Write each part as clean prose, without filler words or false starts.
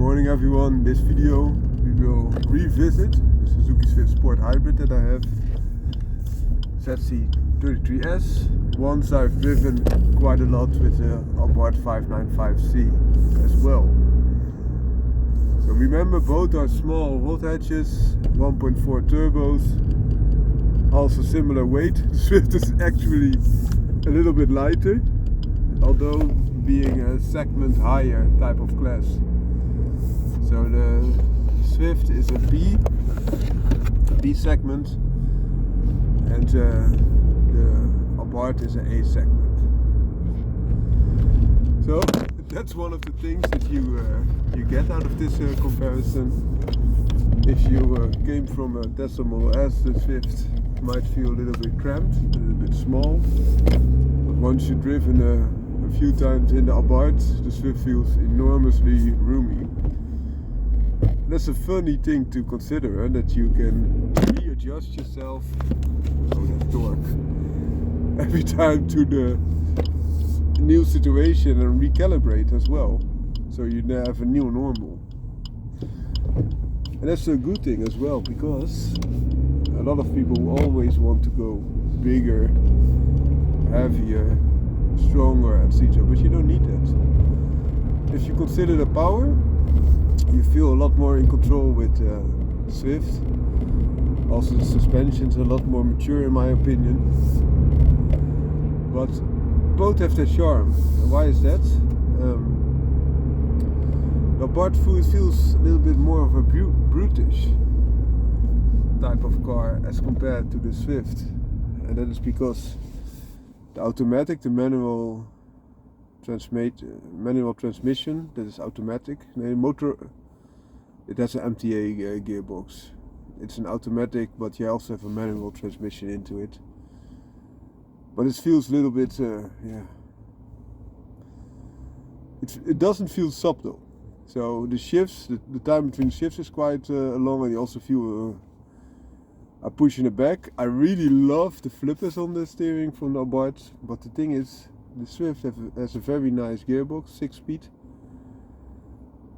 morning everyone. In this video we will revisit the Suzuki SWIFT Sport Hybrid that I have, ZC33S. Once I've driven quite a lot with the ABARTH 595C as well. So remember, both are small hot hatches, 1.4 turbos, also similar weight. The SWIFT is actually a little bit lighter, although being a segment higher type of class. So the SWIFT is a B segment, and the ABARTH is an A segment. So that's one of the things that you get out of this comparison. If you came from a Tesla Model S, the SWIFT might feel a little bit cramped, a little bit small. But once you've driven a few times in the ABARTH, the SWIFT feels enormously roomy. That's a funny thing to consider, that you can readjust yourself, that torque, every time to the new situation and recalibrate as well. So you have a new normal. And that's a good thing as well, because a lot of people always want to go bigger, heavier, stronger, etc. But you don't need that. If you consider the power, you feel a lot more in control with SWIFT. Also the suspension is a lot more mature in my opinion. But both have their charm. And why is that? The ABARTH feels a little bit more of a brutish type of car as compared to the SWIFT. And that is because the automatic, the manual transmission, that is automatic. The motor, it has an MTA gearbox. It's an automatic, but you also have a manual transmission into it. But it feels a little bit, it doesn't feel subtle. So the shifts, the time between shifts is quite long, and you also feel a push in the back. I really love the flippers on the steering from the ABARTH, but the thing is, the SWIFT has a very nice gearbox, 6-speed.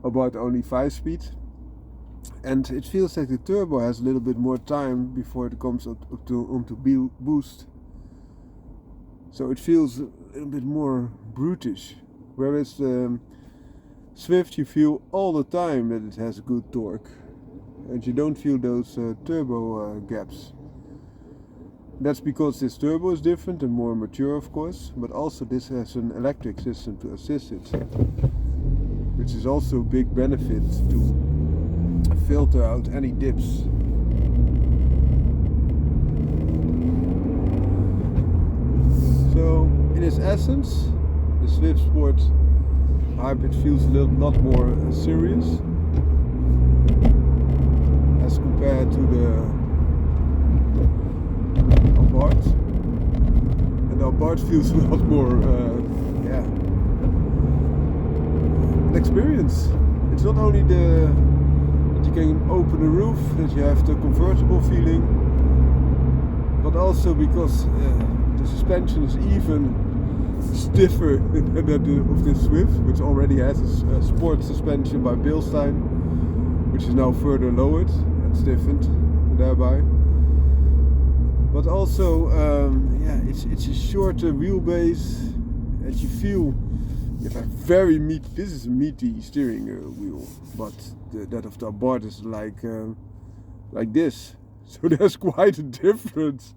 ABARTH only 5-speed. And it feels like the turbo has a little bit more time before it comes onto boost. So it feels a little bit more brutish. Whereas the SWIFT, you feel all the time that it has a good torque. And you don't feel those turbo gaps. That's because this turbo is different and more mature, of course, but also this has an electric system to assist it, which is also a big benefit to filter out any dips. So in its essence, the SWIFT Sport Hybrid feels a lot more serious as compared to the ABARTH. And the ABARTH feels a lot more an experience. It's not only that you can open the roof, that you have the convertible feeling, but also because the suspension is even stiffer than that of the SWIFT, which already has a sport suspension by Bilstein, which is now further lowered and stiffened thereby. But also, it's a shorter wheelbase, and you feel you have a very meaty. This is a meaty steering wheel, but that of the ABARTH is like this. So there's quite a difference.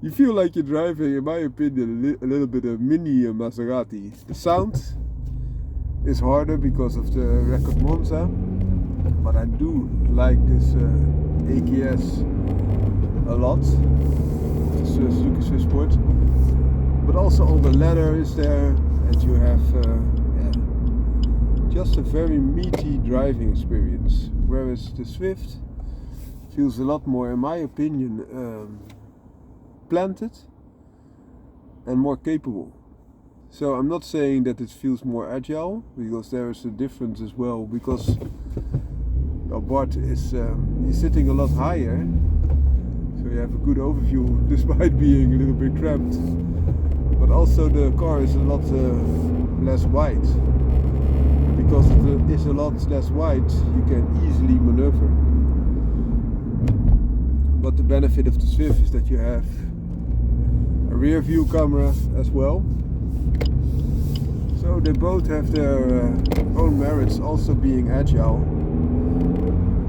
You feel like you're driving, in my opinion, a little bit of mini Maserati. The sound is harder because of the record Monza, but I do like this AKS a lot, the Suzuki SWIFT Sport. But also all the leather is there, and you have just a very meaty driving experience. Whereas the SWIFT feels a lot more, in my opinion, planted and more capable. So I'm not saying that it feels more agile, because there is a difference as well, because the ABARTH is he's sitting a lot higher, so you have a good overview despite being a little bit cramped. But also the car is a lot less wide, because it is a lot less wide, you can easily maneuver. But the benefit of the Swift is that you have a rear view camera as well. So they both have their own merits, also being agile.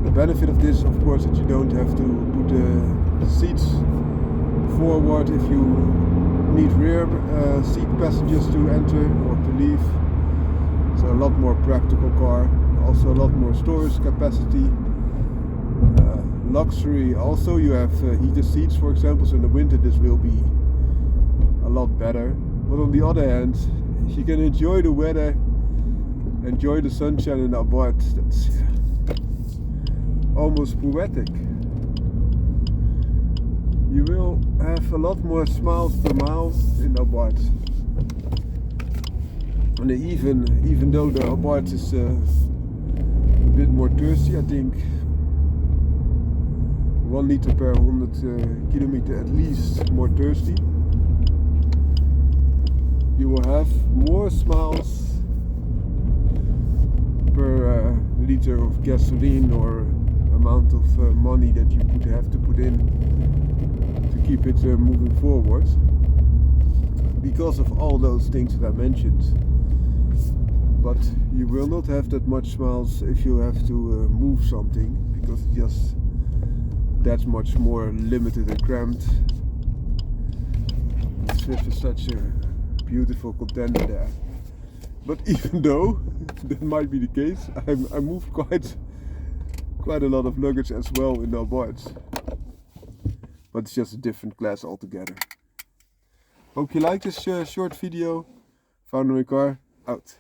The benefit of this, of course, that you don't have to put the seats forward if you need rear seat passengers to enter or to leave. So a lot more practical car, also a lot more storage capacity. Luxury also, you have heated seats, for example, so in the winter this will be a lot better. But on the other hand, you can enjoy the weather, enjoy the sunshine in ABARTH. That's almost poetic. You will have a lot more smiles per mile in ABARTH. And even though the ABARTH is a bit more thirsty, I think 1 liter per 100 kilometer at least more thirsty. You will have more smiles per liter of gasoline or amount of money that you would have to put in to keep it moving forward, because of all those things that I mentioned. But you will not have that much smiles if you have to move something, because it's just that much more limited and cramped. Swift is such a beautiful contender there. But even though that might be the case, I moved quite a lot of luggage as well in the ABARTH. But it's just a different class altogether. Hope you like this short video. Found my car, out.